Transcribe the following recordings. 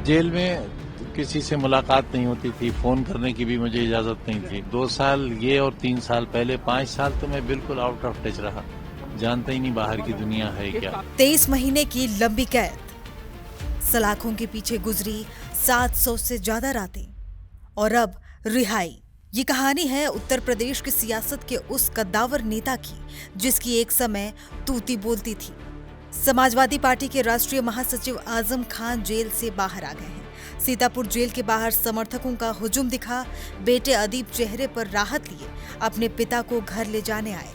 Jail में किसी से मुलाकात नहीं होती थी, फोन करने की भी मुझे इजाजत नहीं थी। 2 साल ये और 3 साल पहले, 5 साल तो मैं बिल्कुल आउट ऑफ टच रहा, जानता ही नहीं बाहर की दुनिया है क्या। 23 महीने की लंबी कैद, सलाखों के पीछे गुजरी 700 से ज्यादा रातें और अब रिहाई। ये कहानी है उत्तर प्रदेश की सियासत के उस कद्दावर नेता की जिसकी एक समय तूती बोलती थी। समाजवादी पार्टी के राष्ट्रीय महासचिव आजम खान जेल से बाहर आ गए हैं। सीतापुर जेल के बाहर समर्थकों का हुजूम दिखा। बेटे अदीब चेहरे पर राहत लिए अपने पिता को घर ले जाने आए।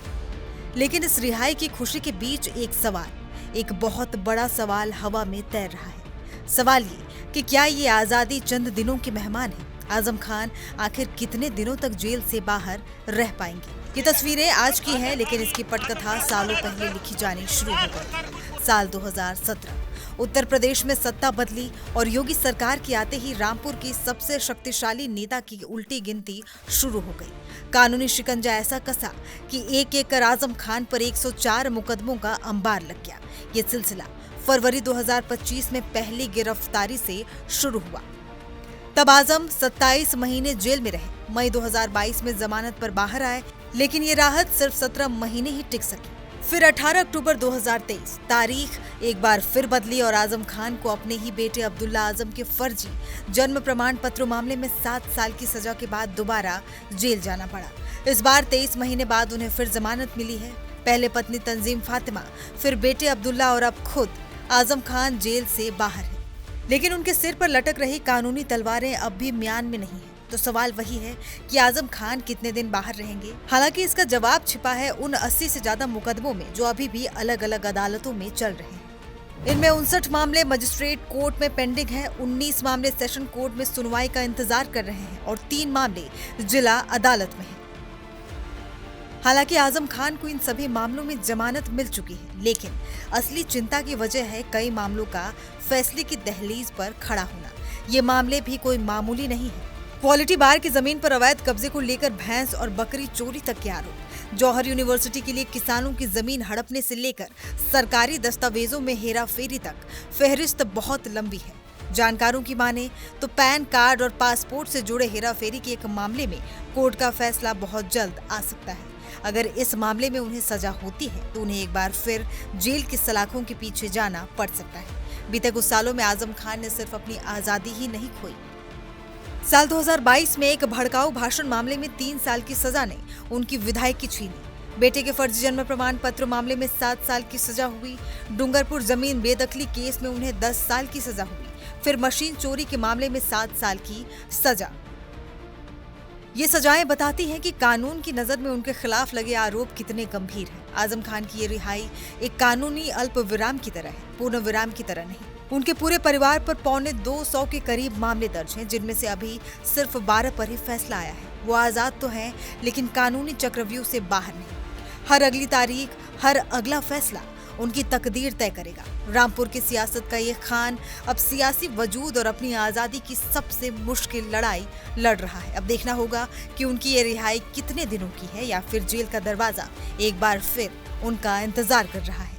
लेकिन इस रिहाई की खुशी के बीच एक बहुत बड़ा सवाल हवा में तैर रहा है। सवाल ये कि क्या ये आजादी चंद दिनों के मेहमान है? आजम खान आखिर कितने दिनों तक जेल से बाहर रह पाएंगे? ये तस्वीरें आज की हैं, लेकिन इसकी पटकथा सालों पहले लिखी जानी शुरू हो गई। साल 2017 उत्तर प्रदेश में सत्ता बदली और योगी सरकार के आते ही रामपुर की सबसे शक्तिशाली नेता की उल्टी गिनती शुरू हो गई। कानूनी शिकंजा ऐसा कसा कि एक एक कर आजम खान पर 104 मुकदमों का अंबार लग गया। ये सिलसिला फरवरी 2025 में पहली गिरफ्तारी से शुरू हुआ। तब आजम 27 महीने जेल में रहे। मई 2022 में जमानत पर बाहर आए, लेकिन ये राहत सिर्फ 17 महीने ही टिक सकी। फिर 18 अक्टूबर 2023 तारीख एक बार फिर बदली और आजम खान को अपने ही बेटे अब्दुल्ला आजम के फर्जी जन्म प्रमाण पत्र मामले में 7 साल की सजा के बाद दोबारा जेल जाना पड़ा। इस बार 23 महीने बाद उन्हें फिर जमानत मिली है। पहले पत्नी तंजीम फातिमा, फिर बेटे अब्दुल्ला और अब खुद आजम खान जेल से बाहर है। लेकिन उनके सिर पर लटक रही कानूनी तलवारें अब भी म्यान में नहीं है। तो सवाल वही है कि आजम खान कितने दिन बाहर रहेंगे? हालांकि इसका जवाब छिपा है उन 80 से ज्यादा मुकदमों में जो अभी भी अलग अलग अदालतों में चल रहे हैं। इनमें 59 मामले मजिस्ट्रेट कोर्ट में पेंडिंग हैं, 19 मामले सेशन कोर्ट में सुनवाई का इंतजार कर रहे हैं और 3 मामले जिला अदालत में हैं। हालांकि आजम खान को इन सभी मामलों में जमानत मिल चुकी है, लेकिन असली चिंता की वजह है कई मामलों का फैसले की दहलीज पर खड़ा होना। ये मामले भी कोई मामूली नहीं है। क्वालिटी बार की जमीन पर अवैध कब्जे को लेकर भैंस और बकरी चोरी तक के आरोप, जौहर यूनिवर्सिटी के लिए किसानों की जमीन हड़पने से लेकर सरकारी दस्तावेजों में हेराफेरी तक फेहरिस्त बहुत लंबी है। जानकारों की माने तो पैन कार्ड और पासपोर्ट से जुड़े हेराफेरी के एक मामले में कोर्ट का फैसला बहुत जल्द आ सकता है। अगर इस मामले में उन्हें सजा होती है तो उन्हें एक बार फिर जेल की सलाखों के पीछे जाना पड़ सकता है। बीते कुछ सालों में आजम खान ने सिर्फ अपनी आजादी ही नहीं खोई। साल 2022 में एक भड़काऊ भाषण मामले में 3 साल की सजा ने उनकी विधायकी छीनी। बेटे के फर्जी जन्म प्रमाण पत्र मामले में 7 साल की सजा हुई। डूंगरपुर जमीन बेदखली केस में उन्हें 10 साल की सजा हुई। फिर मशीन चोरी के मामले में 7 साल की सजा। ये सजाएं बताती हैं कि कानून की नजर में उनके खिलाफ लगे आरोप कितने गंभीर हैं। आजम खान की ये रिहाई एक कानूनी अल्प विराम की तरह है, पूर्ण विराम की तरह नहीं। उनके पूरे परिवार पर 225 के करीब मामले दर्ज हैं, जिनमें से अभी सिर्फ 12 पर ही फैसला आया है। वो आजाद तो हैं, लेकिन कानूनी चक्रव्यूह से बाहर नहीं। हर अगली तारीख, हर अगला फैसला उनकी तकदीर तय करेगा। रामपुर की सियासत का ये खान अब सियासी वजूद और अपनी आजादी की सबसे मुश्किल लड़ाई लड़ रहा है। अब देखना होगा कि उनकी ये रिहाई कितने दिनों की है या फिर जेल का दरवाजा एक बार फिर उनका इंतजार कर रहा है।